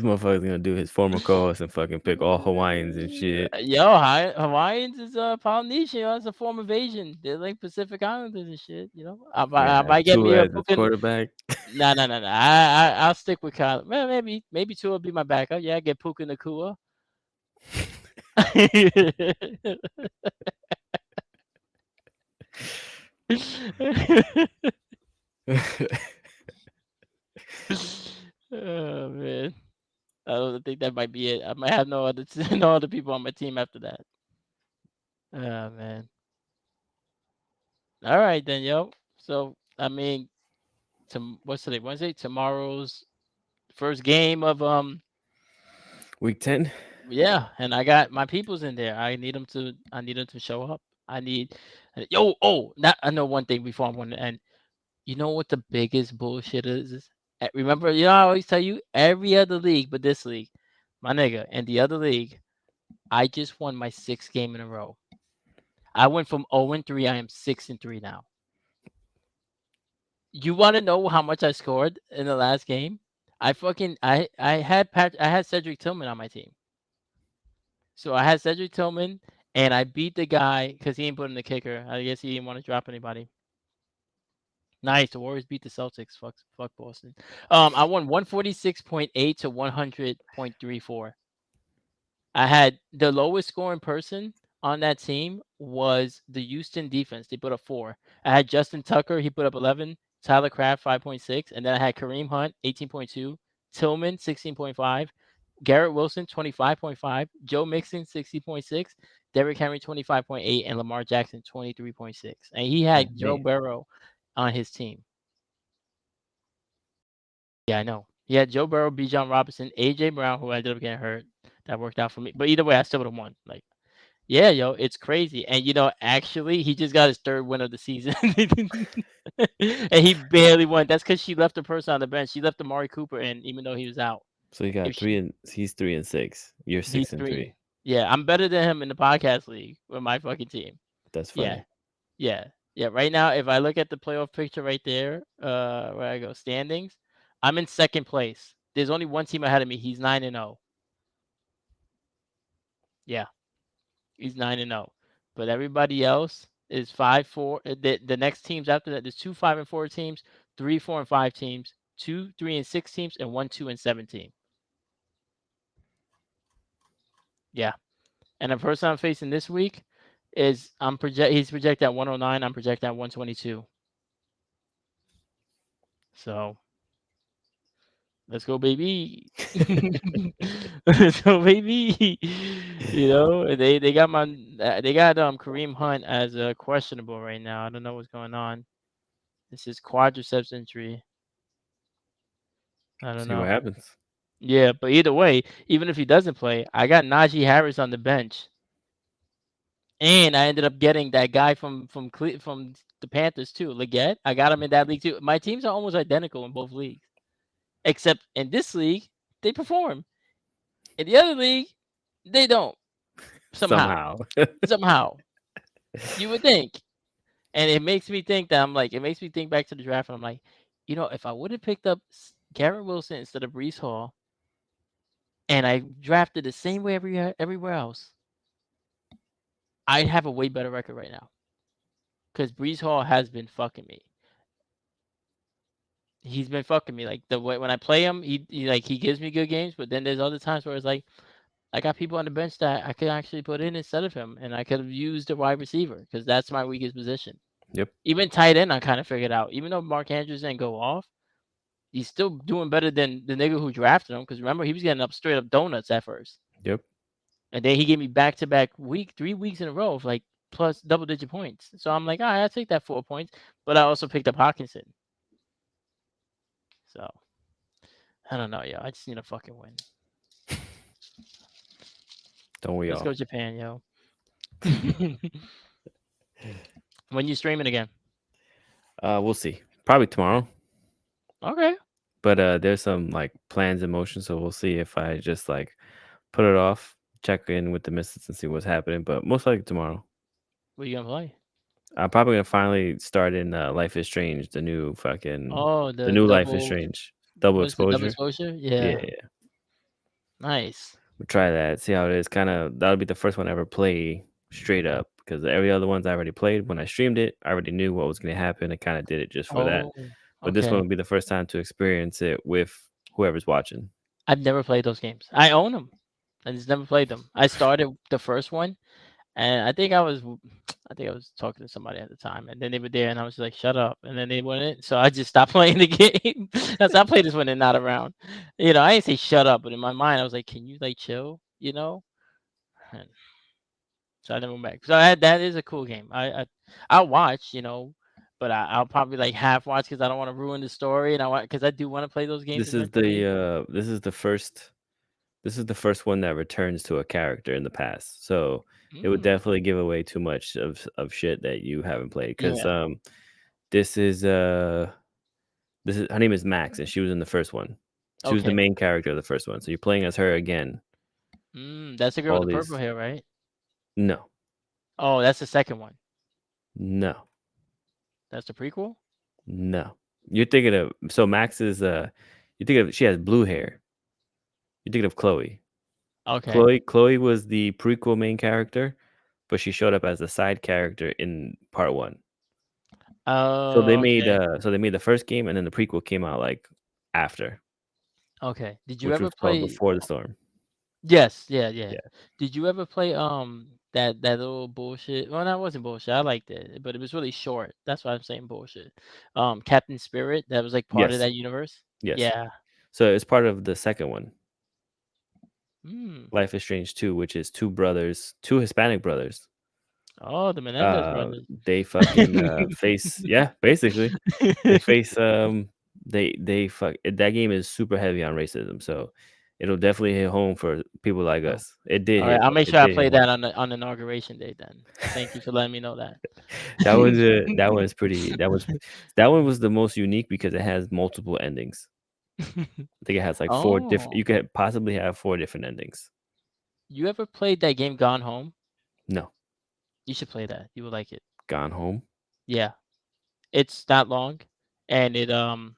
motherfucker's gonna do his former calls and fucking pick all Hawaiians and shit. Yo, Hawaiians is Polynesian. Yo, it's a form of Asian. They're like Pacific Islanders and shit. You know, You're gonna I have might get me Tua a as his fucking. quarterback. Nah, nah, nah, nah. I'll stick with Kyle. Well, maybe two will be my backup. Yeah, get Puka Nakua. Oh man, I don't think that might be it. I might have no other no other people on my team after that. Oh man. All right then, yo. So I mean, what's today? Wednesday. Tomorrow's first game of Week 10. yeah, and I got my peoples in there. I need them to show up. I need yo not I know one thing before I'm going to end. You know what the biggest bullshit is? Remember, you know I always tell you every other league but this league, my nigga, and the other league, I just won my sixth game in a row. I went from 0-3. I am 6-3 now. You want to know how much I scored in the last game? I had Cedric Tillman on my team. So I had Cedric Tillman, and I beat the guy because he ain't putting the kicker. I guess he didn't want to drop anybody. Nice. The Warriors beat the Celtics. Fuck Boston. I won 146.8 to 100.34. I had the lowest scoring person on that team was the Houston defense. They put up 4. I had Justin Tucker. He put up 11. Tyler Kraft 5.6, and then I had Kareem Hunt 18.2, Tillman 16.5, Garrett Wilson 25.5, Joe Mixon 60.6, Derrick Henry 25.8, and Lamar Jackson 23.6. And he God had Joe damn. Burrow on his team. Yeah, I know. He had Joe Burrow, Bijan Robinson, AJ Brown, who ended up getting hurt. That worked out for me. But either way, I still would have won. Like, yeah, yo, it's crazy. And actually, he just got his third win of the season, and he barely won. That's because she left the person on the bench. She left Amari Cooper in, even though he was out. So you If got she, he's 3-6. You're he's six and three. three. Yeah, I'm better than him in the podcast league with my fucking team. That's Yeah, funny. yeah, yeah. Right now, if I look at the playoff picture right there, where I go standings, I'm in second place. There's only one team ahead of me. He's 9-0. Yeah. He's 9-0. But everybody else is 5-4. The next teams after that, there's 2 5-4 teams, 3 4-5 teams, 2 3-6 teams, and 1 2-7 team. Yeah. And the person I'm facing this week is he's projected at 109. I'm projected at 122. So let's go, baby. Let's go, baby. They got Kareem Hunt as questionable right now. I don't know what's going on. This is quadriceps injury. I don't See what know. happens. Yeah, but either way, even if he doesn't play, I got Najee Harris on the bench, and I ended up getting that guy from the Panthers too, Leggett. I got him in that league too. My teams are almost identical in both leagues, except in this league they perform. In the other league, they don't. Somehow, Somehow. somehow, you would think, and it makes me think that it makes me think back to the draft, and I'm like, if I would have picked up Garrett Wilson instead of Brees Hall and I drafted the same way everywhere else, I'd have a way better record right now. Because Brees Hall has been fucking me. He's been fucking me. Like the way when I play him, he gives me good games, but then there's other times where it's like I got people on the bench that I could actually put in instead of him, and I could have used a wide receiver because that's my weakest position. Yep. Even tight end, I kind of figured out. Even though Mark Andrews didn't go off, he's still doing better than the nigga who drafted him. Because remember, he was getting up straight up donuts at first. Yep. And then he gave me back to back 3 weeks in a row of like plus double digit points. So I'm like, all right, I'll take that 4 points. But I also picked up Hawkinson. So I don't know, yo. I just need a fucking win. Don't we Let's all? go Japan, yo. When you streaming again? We'll see. Probably tomorrow. Okay. But there's some like plans in motion, so we'll see if I just like put it off, check in with the missus and see what's happening. But most likely tomorrow. What you gonna play? I'm probably gonna finally start in Life is Strange, Oh, the the new Life is double. Strange, double What's the double exposure. exposure? Yeah, Yeah. yeah. Nice. We'll try that, see how it is. Kind of that'll be the first one I ever play straight up because every other ones I already played when I streamed it, I already knew what was gonna happen. I kind of did it just for that. Oh, But this one okay. will be the first time to experience it with whoever's watching. I've never played those games. I own them. I just never played them. I started the first one, and I think I was talking to somebody at the time, and then they were there, and I was like, "Shut up!" And then they wouldn't, so I just stopped playing the game. That's I played this when they're not around. I didn't say shut up, but in my mind, I was like, "Can you like chill?" And so I never went back. So that is a cool game. I'll watch, but I'll probably like half watch because I don't want to ruin the story, and I want because I do want to play those games eventually. This is the first one that returns to a character in the past. So it would Mm, definitely give away too much of shit that you haven't played because yeah. this is this is her name is Max and she was in the first one. She was the Okay. main character of the first one. So you're playing as her again. That's the girl with All the purple these hair, right? no, Oh, that's the second one. no, That's the prequel? no. You're thinking of so Max is you think of she has blue hair. You're thinking of Chloe. Okay. Chloe was the prequel main character, but she showed up as a side character in part 1. Oh, okay. So they made the first game and then the prequel came out, like, after, Okay. Did you which ever was called play Before the Storm. Yes, yeah, yeah. Yeah. Did you ever play, that little bullshit well, that wasn't bullshit, I liked it, but it was really short. That's why I'm saying bullshit. Captain Spirit, that was, like, part of Yes, that universe? yes. Yeah. So it's part of the second one, Mm. Life is Strange 2, which is 2 brothers, 2 Hispanic brothers. Oh, the Menendez brothers. They fucking, face yeah, basically. They face, they fuck that game is super heavy on racism, so it'll definitely hit home for people like Oh, us. It did alright, hit I'll make it sure I did hit play home. that on inauguration day then. Thank you for letting me know that. That one's pretty that one was the most unique because it has multiple endings. I think it has like 4 different Oh, you could possibly have 4 different endings. you ever played that game Gone Home? No, You should play that, you would like it. Gone Home? Yeah, it's not long, and even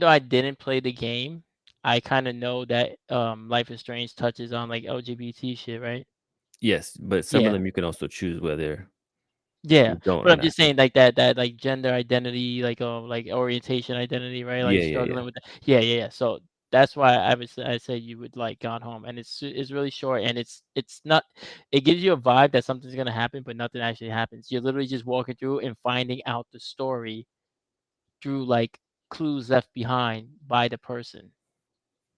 though I didn't play the game, I kinda know that, Life is Strange touches on, like, LGBT shit, right? Yes, but some of Yeah. them you can also choose whether Yeah, you don't but or I'm not. just saying, like, that, like, gender identity, like, orientation identity, right? Like, Yeah, yeah, struggling yeah. with that. Yeah, yeah, yeah, so that's why I say you would like Gone Home, and it's really short, and it's not it gives you a vibe that something's gonna happen, but nothing actually happens. You're literally just walking through and finding out the story through, like, clues left behind by the person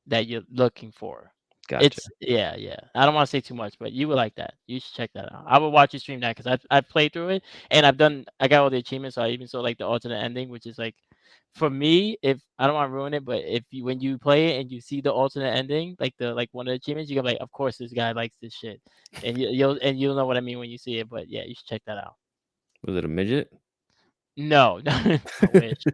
that you're looking for. Gotcha. It's yeah, yeah. I don't wanna say too much, but you would like that. You should check that out. I would watch you stream that because I've played through it, and I got all the achievements, so I even saw, like, the alternate ending, which is, like for me, if I don't wanna ruin it, but if you when you play it and you see the alternate ending, like, one of the achievements, you're gonna be like, "Of course, this guy likes this shit." And you'll know what I mean when you see it, but yeah, you should check that out. Was it a midget? No, no, I wish.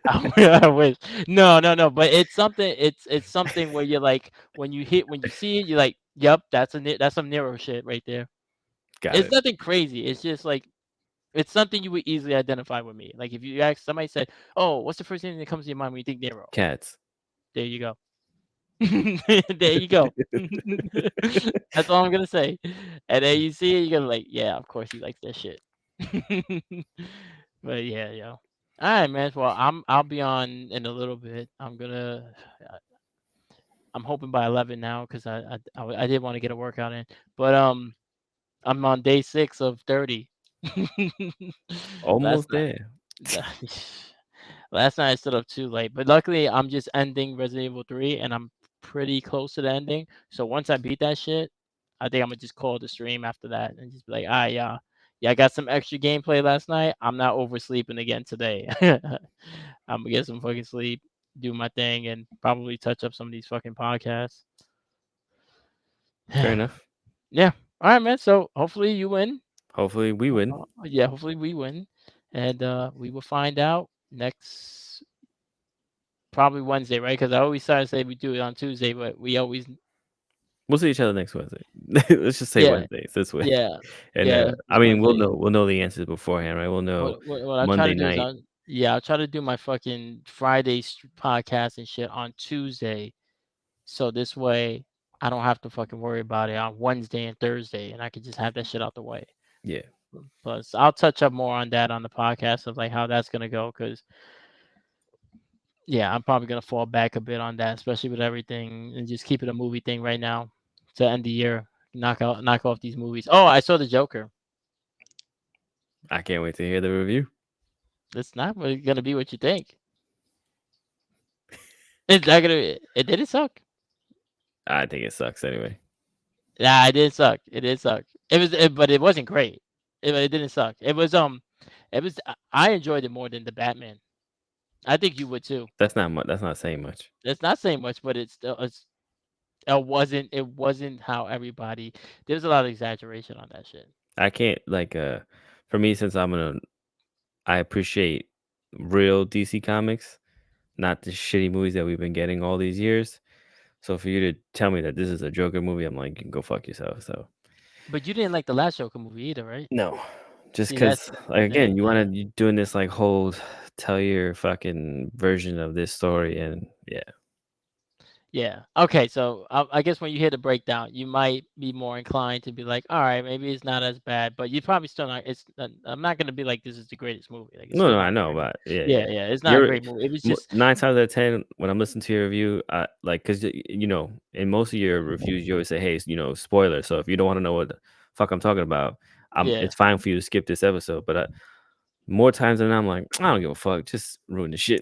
I wish. No, no, no, but it's something where you're like, when you see it, you're like, "Yep, that's some Nero shit right there." Got It's it. nothing crazy, it's just like it's something you would easily identify with me. Like, if you ask somebody said, "Oh, what's the first thing that comes to your mind when you think Nero?" Cats. There you go. There you go. That's all I'm gonna say. And then you see it, you're gonna like, "Yeah, of course he likes that shit." But yeah, yo. Alright, man. Well, I'll be on in a little bit. I- I'm hoping by 11 now because I did want to get a workout in, but I'm on day 6 of 30. Last Almost night, there. last night I stood up too late, but luckily I'm just ending Resident Evil 3 and I'm pretty close to the ending. So once I beat that shit, I think I'm gonna just call the stream after that and just be like, "Ah, yeah, yeah, I got some extra gameplay last night. I'm not oversleeping again today." I'm gonna get some fucking sleep, do my thing, and probably touch up some of these fucking podcasts. Fair enough. Yeah. All right, man. So hopefully you win. Hopefully we win. Yeah, hopefully we win, and we will find out next probably Wednesday, right? Because I always try to say we do it on Tuesday, but we always We'll see each other next Wednesday. Let's just say yeah, Wednesdays this week. yeah, And yeah. I It's mean, Wednesday. we'll know the answers beforehand, right? We'll know What I'll try Monday to do is night. I'll try to do my fucking Friday podcast and shit on Tuesday, so this way I don't have to fucking worry about it on Wednesday and Thursday, and I can just have that shit out the way. Yeah. Plus, I'll touch up more on that on the podcast of like how that's gonna go, because yeah, I'm probably gonna fall back a bit on that, especially with everything, and just keep it a movie thing right now to end the year. Knock off these movies. Oh, I saw the Joker. I can't wait to hear the review. It's not really gonna be what you think. It's not gonna. It didn't suck. I think it sucks anyway. Nah, it didn't suck. It didn't suck. But it wasn't great. It didn't suck. It was. I enjoyed it more than the Batman. I think you would too. That's not much. That's not saying much. It's not saying much, but it's still. It wasn't how everybody. There's a lot of exaggeration on that shit. I can't like for me since I appreciate real DC comics, not the shitty movies that we've been getting all these years. So for you to tell me that this is a Joker movie, I'm like, you can go fuck yourself. So But you didn't like the last Joker movie either, right? no, just See, that's because like again, yeah, you doing this like whole tell your fucking version of this story, and yeah, yeah. Okay, so I guess when you hear the breakdown, you might be more inclined to be like, all right, maybe it's not as bad, but you probably still not. I'm not gonna be like this is the greatest movie. Like it's no, still no, I not a know, great. but yeah, Yeah, yeah. yeah. It's not a You're great movie. It was just 9 times out of 10 when I'm listening to your review, I like because you know in most of your reviews you always say, hey, you know, spoiler. So if you don't want to know what the fuck I'm talking about, yeah, it's fine for you to skip this episode. But more times than not, I'm like, I don't give a fuck, just ruin the shit,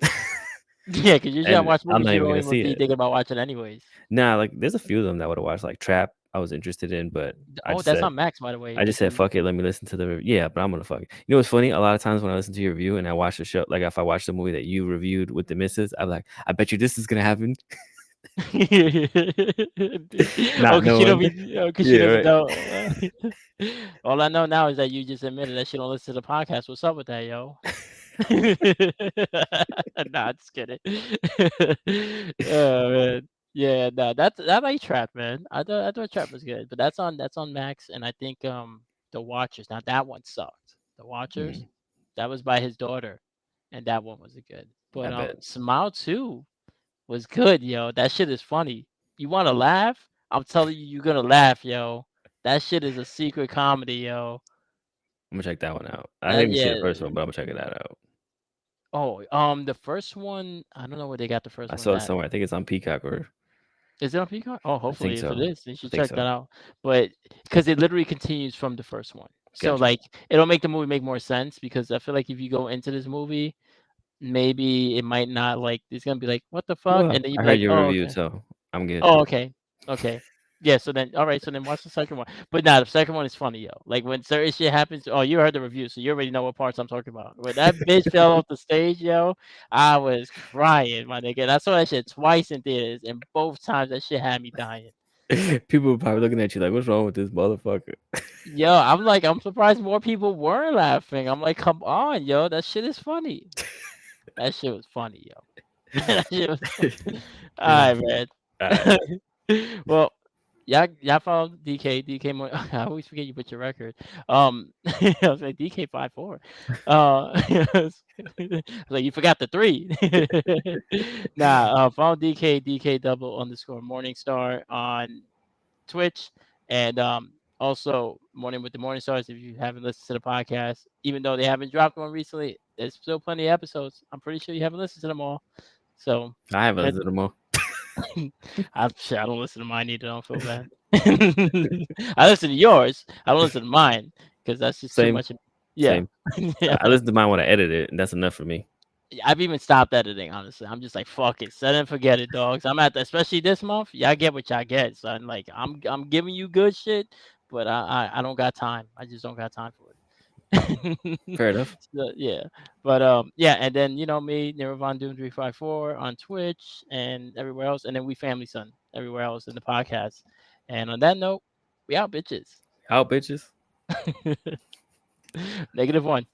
yeah. Because usually I and watch I'm movies not you even don't gonna even see be it. thinking about watching anyways. Nah, like there's a few of them that would have watched like Trap. I was interested in, but I Oh, just that's said on Max, by the way. I just It's said, on. "Fuck it, let me listen to the yeah." But I'm gonna fuck it. You know what's funny? A lot of times when I listen to your review and I watch the show, like if I watch the movie that you reviewed with the missus, I'm like, "I bet you this is gonna happen," Oh, not cause she don't knowing. be. Oh, cause she Yeah, doesn't right. know. All I know now is that you just admitted that she don't listen to the podcast. What's up with that, yo? Nah, just kidding. Oh man, yeah, no, I like Trap, man. I thought Trap was good, but that's on Max, and I think The Watchers. Now that one sucked. The Watchers, Mm, that was by his daughter, and that one wasn't good. I But bet. Smile 2 was good, yo. That shit is funny. You want to laugh? I'm telling you, you're gonna laugh, yo. That shit is a secret comedy, yo. I'm gonna check that one out. I That didn't see yeah. the first one, but I'm gonna check that out. Oh, the first one, I don't know where they got the first I ones saw it at. somewhere. I think it's on Peacock or Is it on Peacock? Oh, I think hopefully if it so. is, you I should think check so. that out. But because it literally continues from the first one. So Gotcha. like it'll make the movie make more sense because I feel like if you go into this movie, maybe it might not like it's gonna be like, what the fuck? Well, And then you'd I be heard like, your oh, review, okay. so I'm good. Oh, okay. Okay. Yeah, so then all right, so then watch the second one. But nah, the second one is funny, yo. Like when certain shit happens, oh, you heard the review, so you already know what parts I'm talking about. When that bitch fell off the stage, yo, I was crying, my nigga. And I saw that shit twice in theaters, and both times that shit had me dying. People were probably looking at you like, "What's wrong with this motherfucker?" Yo, I'm like, I'm surprised more people were laughing. I'm like, come on, yo, that shit is funny. That shit was funny, yo. That shit was funny. All right, man. All right. Well, y'all follow DK. DK. I always forget you put your record. I was like DK 54. I was like you forgot the three. Nah. Follow DK. DK double underscore Morningstar on Twitch, and also Morning with the Morning Stars. If you haven't listened to the podcast, even though they haven't dropped one recently, there's still plenty of episodes. I'm pretty sure you haven't listened to them all. So I have a head little more. I'm shit, I don't listen to mine either. I don't feel bad. I listen to yours. I don't listen to mine because that's just too Same, much. Yeah, same. yeah. I listen to mine when I edit it, and that's enough for me. I've even stopped editing. Honestly, I'm just like fuck it, set and forget it, dogs. I'm at the, especially this month. Y'all get what y'all get, son. Like I'm giving you good shit, but I don't got time. I just don't got time for it. Fair enough. So, yeah, but yeah, and then me, Nero Von Doom 354 on Twitch and everywhere else, and then we Family Son everywhere else in the podcast. And on that note, we out, bitches. Out, bitches. -1.